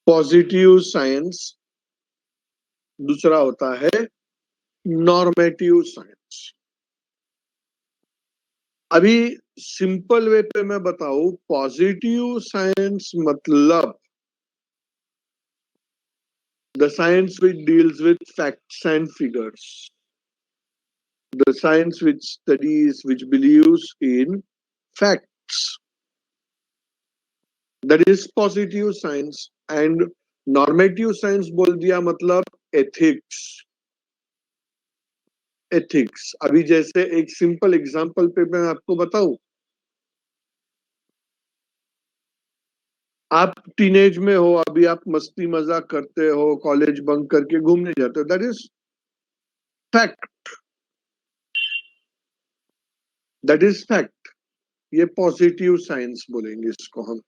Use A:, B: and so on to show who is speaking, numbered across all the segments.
A: Positive science, दूसरा होता है नॉर्मेटिव साइंस। अभी सिंपल वे पे मैं बताऊं, पॉजिटिव साइंस मतलब the science which deals with facts and figures, the science which studies, which believes in facts, that is positive science. And normative science बोल दिया मतलब ethics, ethics। अभी जैसे एक सिंपल एग्जांपल पे मैं आपको बताऊं, आप टीनेज में हो, अभी आप मस्ती मजाक करते हो, कॉलेज बंक करके घूमने जाते हो, that is fact, that is fact. ये पॉजिटिव साइंस बोलेंगे इसको हम।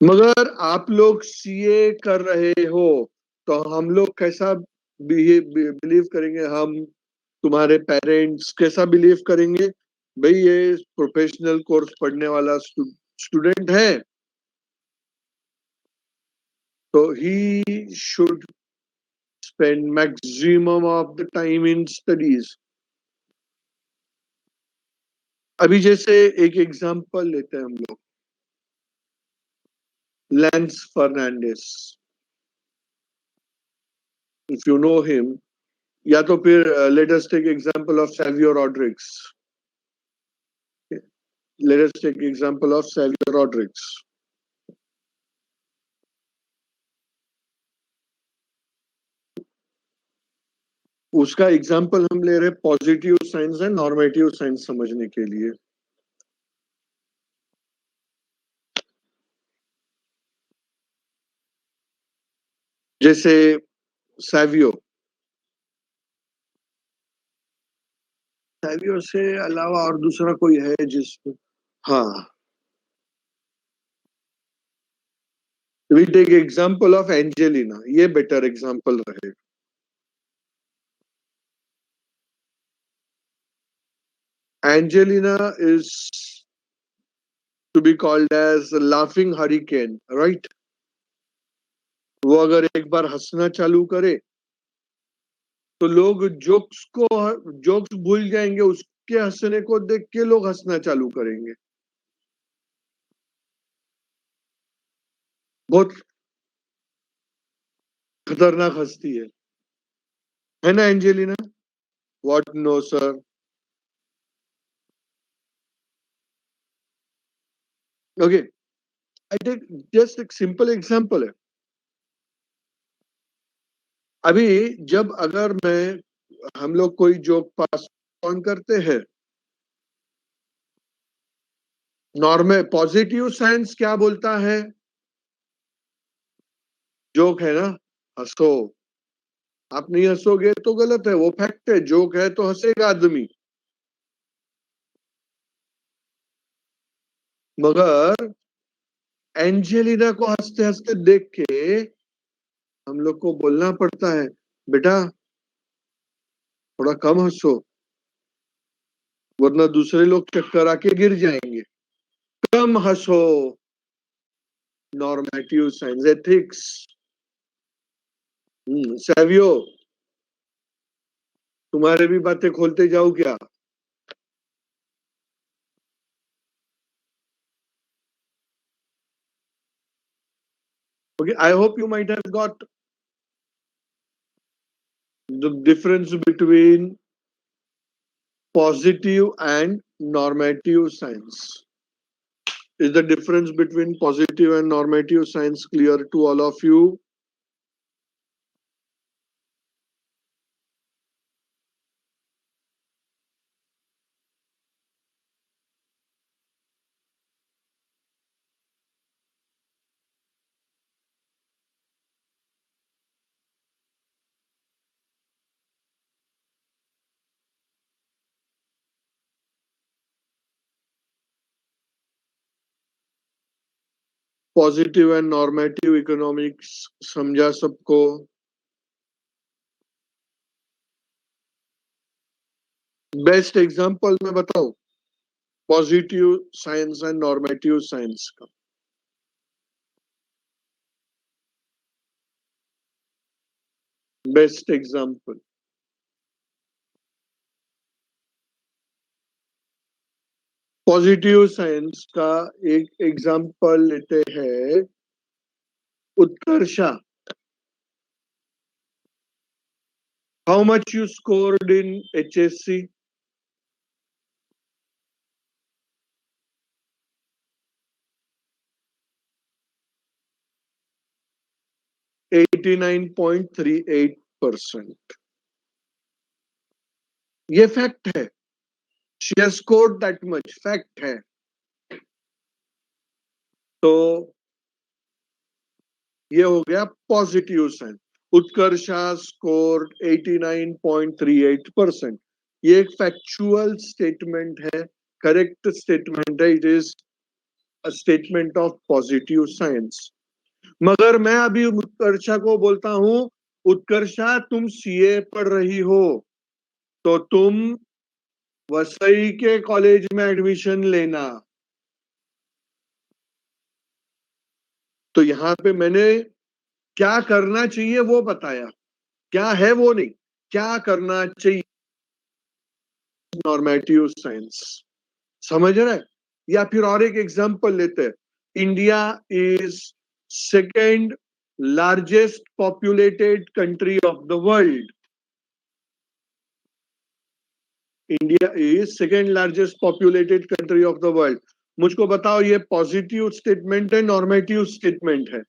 A: मगर आप लोग सीए कर रहे हो तो हम लोग कैसा बिलीव करेंगे, हम तुम्हारे पेरेंट्स कैसा बिलीव करेंगे? भाई ये प्रोफेशनल कोर्स पढ़ने वाला स्टूडेंट है तो he should spend maximum of the time in studies. अभी जैसे एक एग्जांपल लेते हैं हम लोग, Lance Fernandes, if you know him, या तो फिर let us take example of Savio Rodrigues, let us take example of Xavier Rodrigues. उसका एग्जाम्पल हम ले रहे positive science and normative science समझने के लिए। जैसे सैवियो, सैवियो से अलावा और दूसरा कोई है जिसको, हाँ, we take example of Angelina, ये बेटर एग्जाम्पल रहे। Angelina is to be called as laughing hurricane, right? वो अगर एक बार हंसना चालू करे तो लोग जोक्स भूल जाएंगे, उसके हंसने को देख के लोग हंसना चालू करेंगे। बहुत खतरनाक हस्ती है ना Angelina? What? No sir. Okay, I take just एक सिंपल एग्जांपल है। अभी जब अगर हम लोग कोई जोक पास ऑन करते हैं, नॉर्मल पॉजिटिव साइंस क्या बोलता है? जोक है ना, हंसो। आप नहीं हंसोगे तो गलत है, वो फैक्ट है। जोक है तो हंसेगा आदमी। मगर एंजेलिना को हंसते हंसते देख के हम लोग को बोलना पड़ता है, बेटा थोड़ा कम हंसो, वरना दूसरे लोग चक्कर आके गिर जाएंगे। कम हंसो। Normative science, ethics. सैवियो, तुम्हारे भी बातें खोलते जाओ क्या? Okay, I hope you might have got the difference between positive and normative science. Is the difference between positive and normative science clear to all of you? Positive and normative economics समझा सबको? Best example मैं बताऊं positive science and normative science का? Best example. Positive science का एक example लेते हैं, Utkarsha. How much you scored in HSC? 89.38%। ये फैक्ट है। She has scored that much, fact है। तो ये हो गया पॉजिटिव साइन। उत्कर्षा स्कोर्ड 89.38%। ये एक फैक्चुअल स्टेटमेंट है, करेक्ट स्टेटमेंट है। It is a statement of positive science. मगर मैं अभी उत्कर्षा को बोलता हूं, उत्कर्षा तुम CA पढ़ रही हो, तो तुम वसई के कॉलेज में एडमिशन लेना। तो यहां पे मैंने क्या करना चाहिए वो बताया, क्या है वो नहीं, क्या करना चाहिए। नॉर्मेटिव साइंस, समझ रहे हैं? या फिर और एक एग्जांपल लेते हैं। India is second largest populated country of the world. India is second largest populated country of the world. मुझको बताओ, ये पॉजिटिव स्टेटमेंट है, नॉर्मेटिव स्टेटमेंट है?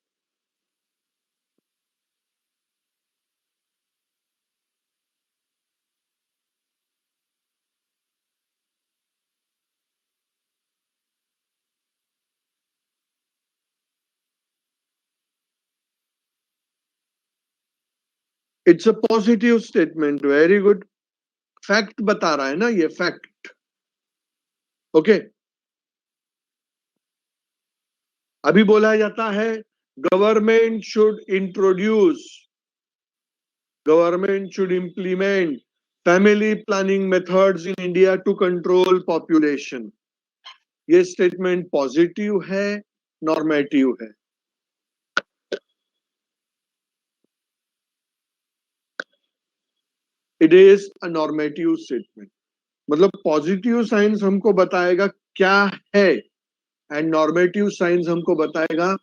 A: It's a positive statement. Very good. Fact बता रहा है ना, ये फैक्ट। ओके। अभी बोला जाता है government should introduce, government should implement family planning methods in India to control population. ये स्टेटमेंट पॉजिटिव है, नॉर्मेटिव है? It is a normative statement. मतलब पॉजिटिव साइंस हमको बताएगा क्या है, एंड नॉर्मेटिव साइंस हमको बताएगा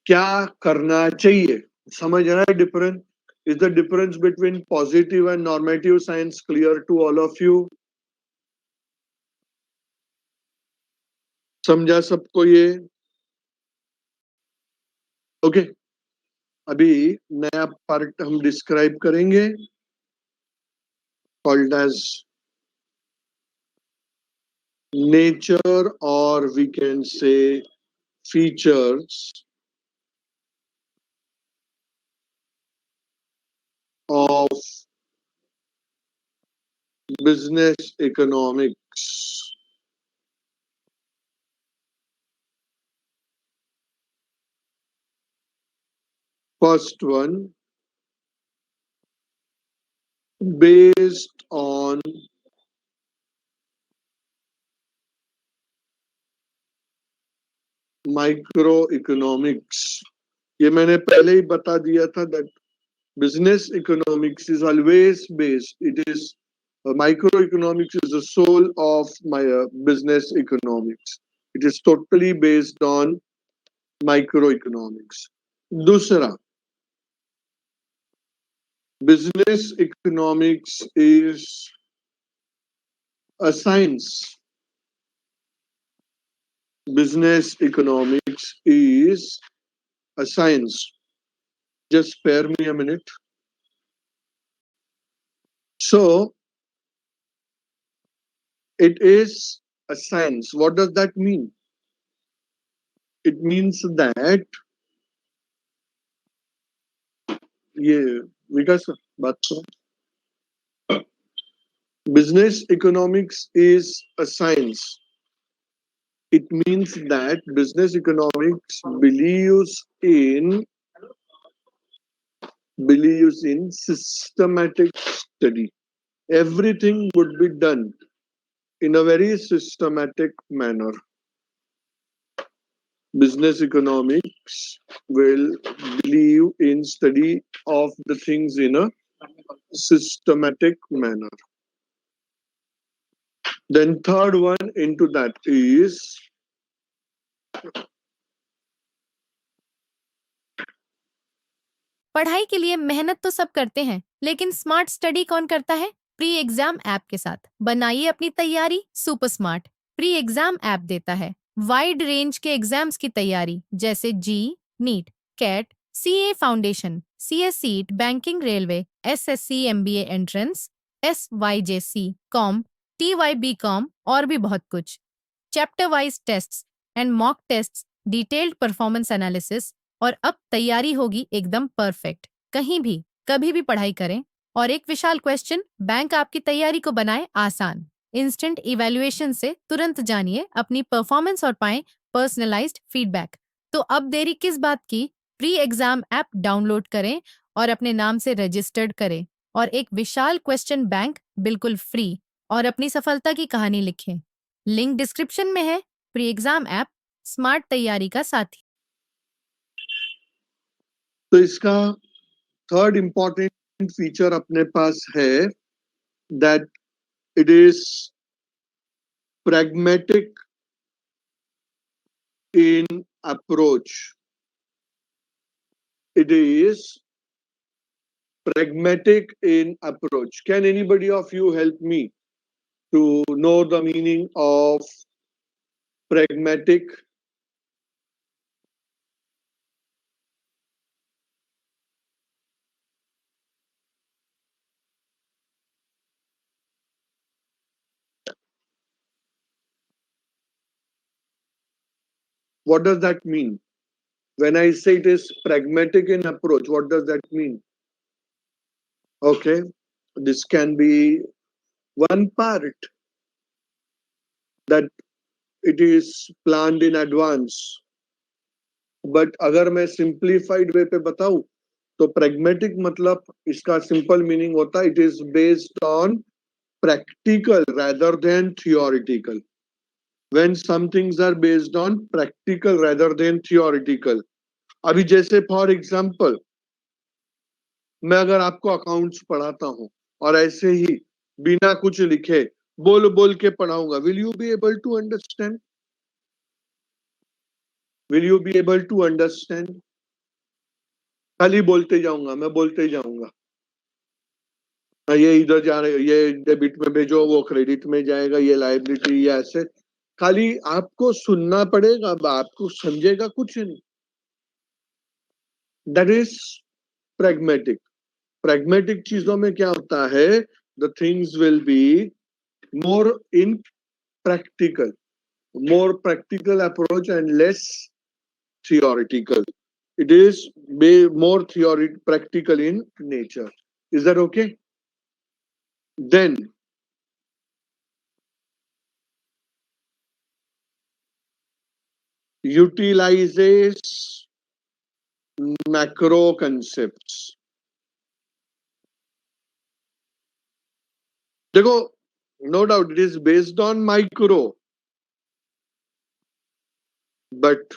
A: क्या करना चाहिए। समझ रहा है difference? Is the difference between positive and normative science clear to all of you? समझा सबको ये? ओके। अभी नया पार्ट हम डिस्क्राइब करेंगे, कॉल्ड एज नेचर, और we can say features of business economics. First one, based on microeconomics. ये मैंने पहले ही बता दिया था that business economics is always based. It is microeconomics is the soul of my business economics. It is totally based on microeconomics. दूसरा, business economics is a science. Business economics is a science. Just spare me a minute. So, it is a science. What does that mean? It means that ये विकास बात करो. Business economics is a science. It means that business economics believes in systematic study. Everything would be done in a very systematic manner. Business economics will believe in study of the things in a systematic manner. Then third one into that is
B: पढ़ाई के लिए मेहनत तो सब करते हैं, लेकिन smart study कौन करता है? प्री एग्जाम ऐप के साथ बनाइए अपनी तैयारी super smart. Pre exam app देता है वाइड रेंज के एग्जाम्स की तैयारी, जैसे JEE, NEET, CAT, CA foundation, CSEET, banking, railway, SSC, MBA entrance, SYJC, com, TYBCom और भी बहुत कुछ। Chapter wise tests and mock tests, detailed performance analysis, और अब तैयारी होगी एकदम परफेक्ट। कहीं भी कभी भी पढ़ाई करें। और एक विशाल क्वेश्चन बैंक आपकी तैयारी को बनाए आसान। इंस्टेंट इवैल्यूएशन से तुरंत जानिए अपनी परफॉर्मेंस और पाएं पर्सनलाइज्ड फीडबैक। तो अब देरी किस बात की? प्री एग्जाम ऐप डाउनलोड करें और अपने नाम से रजिस्टर्ड करें और एक विशाल क्वेश्चन बैंक बिल्कुल फ्री और अपनी सफलता की कहानी लिखें। लिंक डिस्क्रिप्शन में है। प्री एग्जाम ऐप स्मार्ट तैयारी का साथी।
A: तो इसका थर्ड इंपॉर्टेंट फीचर अपने पास है that it is pragmatic in approach. It is pragmatic in approach. Can anybody of you help me to know the meaning of pragmatic? What does that mean? When I say it is pragmatic in approach, what does that mean? Okay, this can be one part that it is planned in advance. But अगर मैं simplified way पे बताऊं तो pragmatic मतलब इसका simple meaning होता है it is based on practical rather than theoretical. When some things are based on practical rather than theoretical. अभी जैसे for example मैं अगर आपको अकाउंट्स पढ़ाता हूं और ऐसे ही बिना कुछ लिखे बोल बोल के पढ़ाऊंगा, will you be able to understand? Will you be able to understand? खाली बोलते जाऊंगा, मैं बोलते जाऊंगा, ये इधर जा रहे, ये डेबिट में भेजो, वो क्रेडिट में जाएगा, ये लायबिलिटी, ये ऐसे खाली आपको सुनना पड़ेगा, आपको समझेगा कुछ नहीं. That is pragmatic. pragmatic चीजों में क्या होता है? the things will be more in practical, more practical approach and less theoretical. It is more practical in nature. Is that okay? Then utilizes macro concepts. देखो, no doubt it is based on micro, but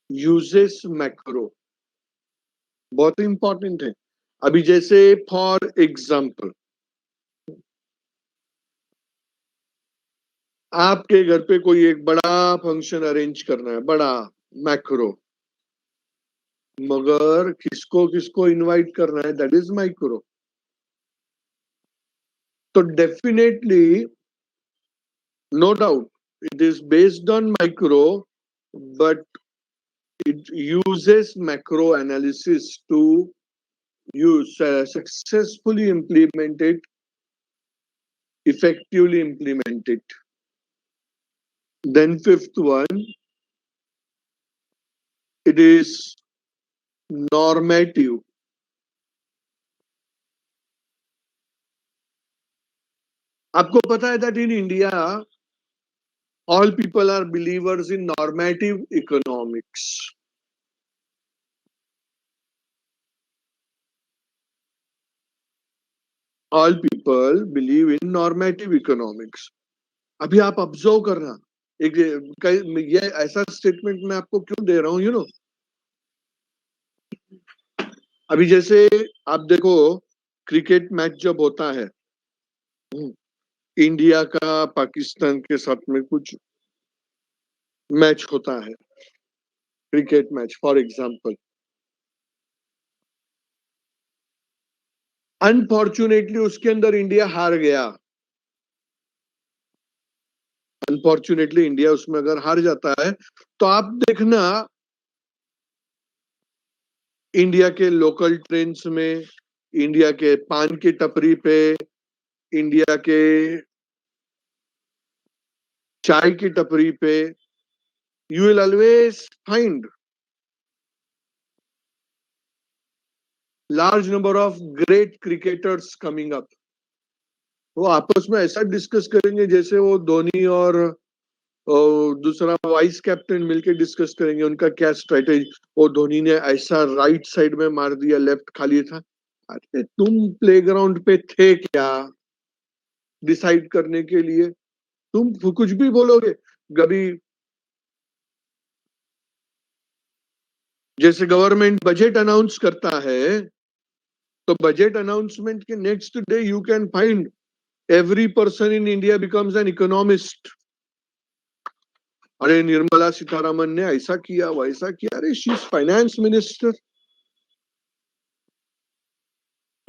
A: uses macro. बहुत important है. अभी जैसे for example आपके घर पे कोई एक बड़ा फंक्शन अरेंज करना है, बड़ा मैक्रो, मगर किसको किसको इनवाइट करना है, दैट इज माइक्रो. तो definitely no doubt it is based on micro, but it uses macro analysis to successfully implement it, effectively implement it. Then fifth one, it is normative. आपको पता है that in India all people are believers in normative economics. All people believe in normative economics. अभी आप observe करना, एक ये ऐसा statement मैं आपको क्यों दे रहा हूं, अभी जैसे आप देखो, क्रिकेट मैच जब होता है, इंडिया का पाकिस्तान के साथ में कुछ मैच होता है, cricket match for example, unfortunately उसके अंदर इंडिया हार गया, अनफॉर्चुनेटली इंडिया उसमें अगर हार जाता है, तो आप देखना इंडिया के लोकल ट्रेन्स में, इंडिया के पान की टपरी पे, इंडिया के चाय की टपरी पे, you will always find large number of great cricketers coming up. वो आपस में ऐसा डिस्कस करेंगे जैसे वो धोनी और दूसरा वाइस कैप्टन मिलके डिस्कस करेंगे उनका क्या स्ट्रेटेजी। वो धोनी ने ऐसा राइट साइड में मार दिया, लेफ्ट खाली था। अरे तुम प्लेग्राउंड पे थे क्या डिसाइड करने के लिए? तुम कुछ भी बोलोगे। कभी जैसे गवर्नमेंट बजट अनाउंस करता है, तो बजट अनाउंसमेंट के next day you can find every person in India becomes an economist. अरे निर्मला सीतारामन ने ऐसा किया वैसा किया, अरे she is finance minister,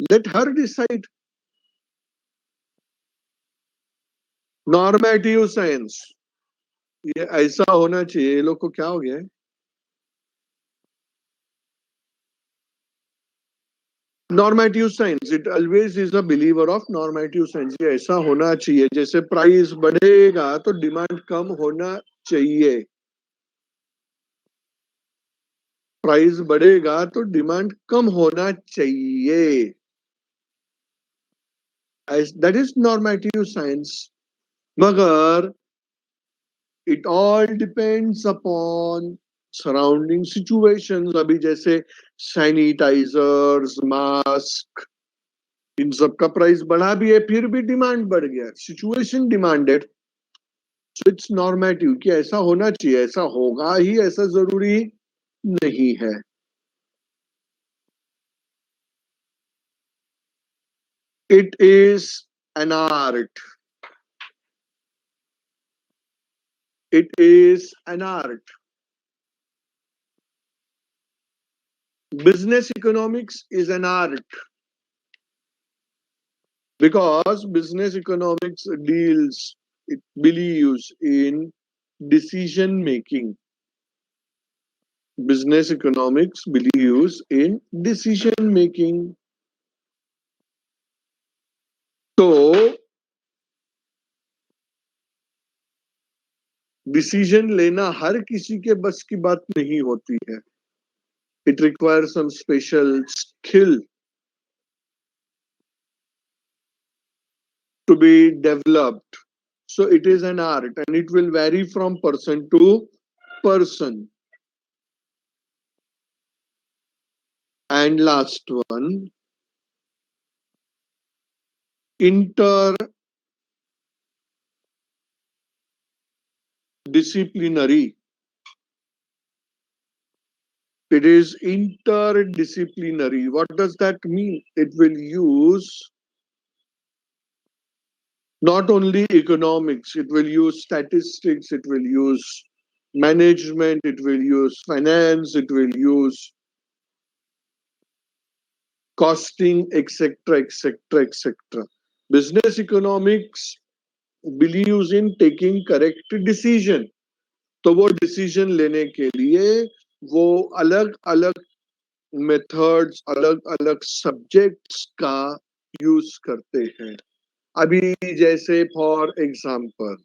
A: let her decide. Normative science, ये ऐसा होना चाहिए। ये लोग को क्या हो गया है? Normative science, it always is a believer of normative science. ये ऐसा होना चाहिए, जैसे प्राइस बढ़ेगा तो डिमांड कम होना चाहिए, प्राइस बढ़ेगा तो डिमांड कम होना चाहिए। That is normative science. मगर it all depends upon surrounding situations. अभी जैसे सैनिटाइजर्स, मास्क, इन सब का प्राइस बढ़ा भी है, फिर भी डिमांड बढ़ गया, situation demanded. So it's normative कि ऐसा होना चाहिए, ऐसा होगा ही ऐसा जरूरी नहीं है। It is an art, it is an art. Business economics is an art because business economics deals, it believes in decision making. Business economics believes in decision making. तो डिसीजन लेना हर किसी के बस की बात नहीं होती है। It requires some special skill to be developed. So it is an art and it will vary from person to person. And last one, interdisciplinary. It is interdisciplinary. What does that mean? It will use not only economics, it will use statistics, it will use management, it will use finance, it will use costing, etc., etc., etc. Business economics believes in taking correct decision. तो वो decision लेने के लिए वो अलग अलग methods, अलग अलग सब्जेक्ट्स का यूज करते हैं। अभी जैसे फॉर एग्जांपल,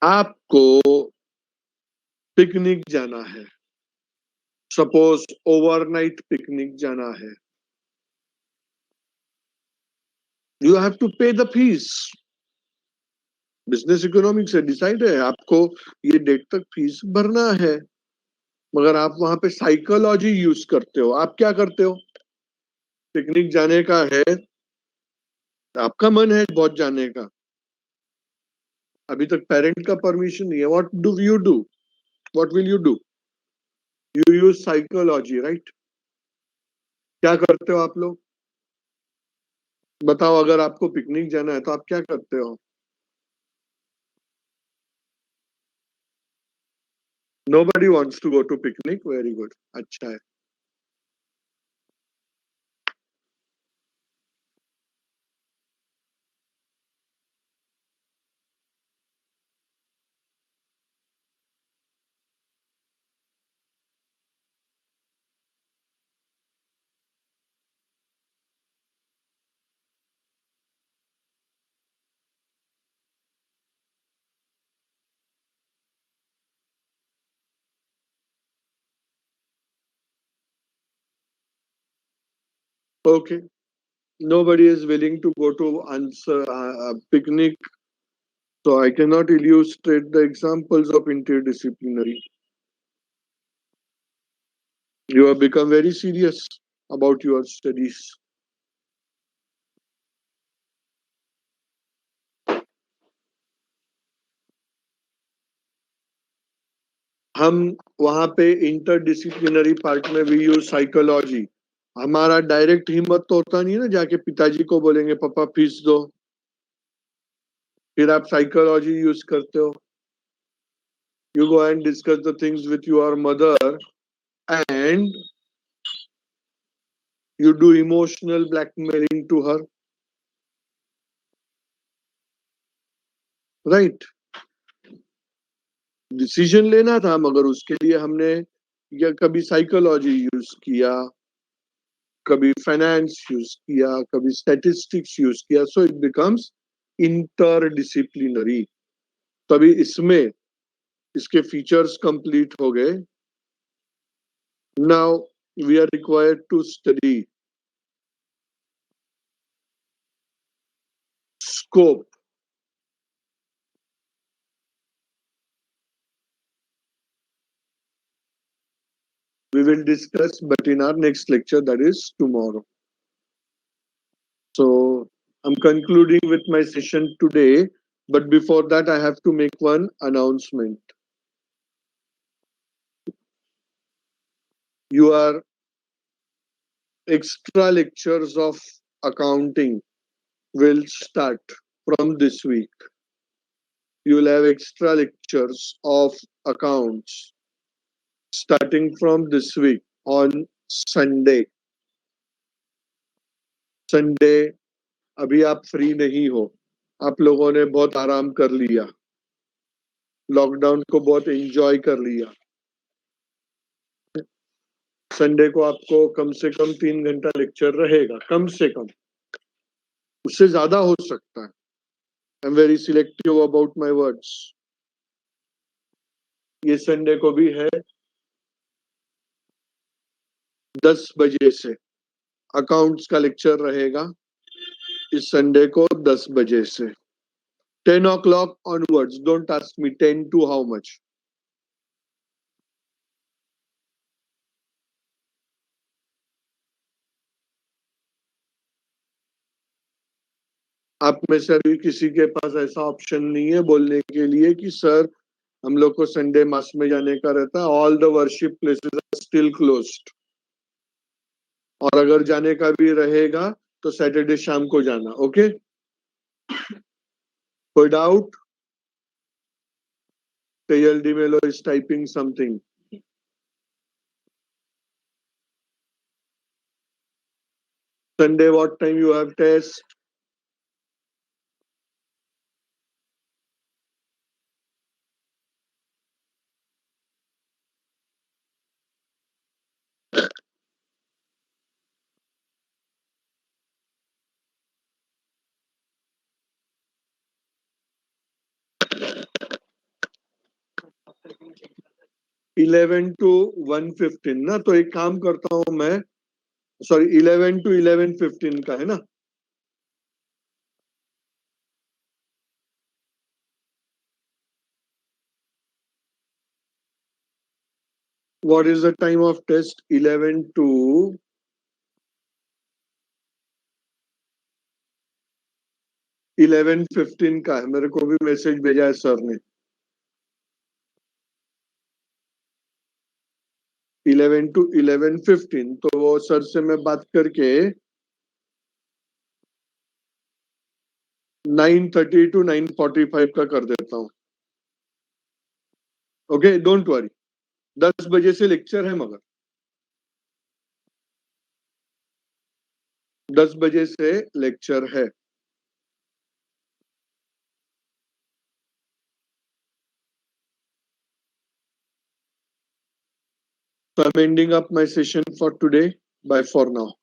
A: आपको पिकनिक जाना है, सपोज ओवरनाइट पिकनिक जाना है, यू हैव टू पे द फीस। बिजनेस इकोनॉमिक्स से डिसाइड है आपको ये डेट तक फीस भरना है, मगर आप वहां पे साइकोलॉजी यूज करते हो। आप क्या करते हो? पिकनिक जाने का है, आपका मन है बहुत जाने का, अभी तक पेरेंट का परमिशन नहीं है, what do you do, what will you do? You use psychology, right? क्या करते हो आप लोग? बताओ, अगर आपको पिकनिक जाना है तो आप क्या करते हो? Nobody wants to go to picnic. Very good. अच्छा है. Okay. Nobody is willing to go to answer picnic, so I cannot illustrate the examples of interdisciplinary. You have become very serious about your studies. हम वहां पे interdisciplinary part में भी use psychology. हमारा direct हिम्मत तो होता नहीं है ना जाके पिताजी को बोलेंगे पापा फीस दो. फिर आप साइकोलॉजी यूज करते हो. You go and discuss the things with your mother and you do emotional blackmailing to her, right? Decision लेना था मगर उसके लिए हमने या कभी साइकोलॉजी यूज किया, कभी फाइनेंस यूज किया, कभी स्टैटिस्टिक्स यूज किया, सो इट बिकम्स इंटरडिसिप्लिनरी. तभी इसमें इसके फीचर्स कंप्लीट हो गए. Now we are required to study scope. We will discuss, but in our next lecture, that is tomorrow. So I'm concluding with my session today, but before that, I have to make one announcement. Your extra lectures of accounting will start from this week. You will have extra lectures of accounts starting from this week on Sunday. Sunday, अभी आप free नहीं हो. आप लोगों ने बहुत आराम कर लिया, लॉकडाउन को बहुत एंजॉय कर लिया. संडे को आपको कम से कम 3 घंटा लेक्चर रहेगा, कम से कम. उससे ज्यादा हो सकता है. I am very selective about my words. ये संडे को भी है 10 बजे से अकाउंट्स का लेक्चर रहेगा. इस संडे को 10 बजे से 10 o'clock onwards. Don't ask me 10 to how much. आप में से अभी किसी के पास ऐसा ऑप्शन नहीं है बोलने के लिए कि सर हम लोग को संडे मास में जाने का रहता है. All the worship places are still closed. और अगर जाने का भी रहेगा तो सैटरडे शाम को जाना. ओके, कोई doubt? Tayal Di Melo is typing something. Sunday, what time you have test? Eleven to 1:15 ना. तो एक काम करता हूं मैं, सॉरी 11 to 11:15 का है ना. What is the time of test? 11 to 11:15 का है. मेरे को भी मैसेज भेजा है सर ने. 11 to 11:15, तो वो सर से मैं बात करके 9:30 to 9:45 का कर देता हूँ. Okay, don't worry. 10 बजे से लेक्चर है, मगर 10 बजे से लेक्चर है. So I'm ending up my session for today. Bye for now.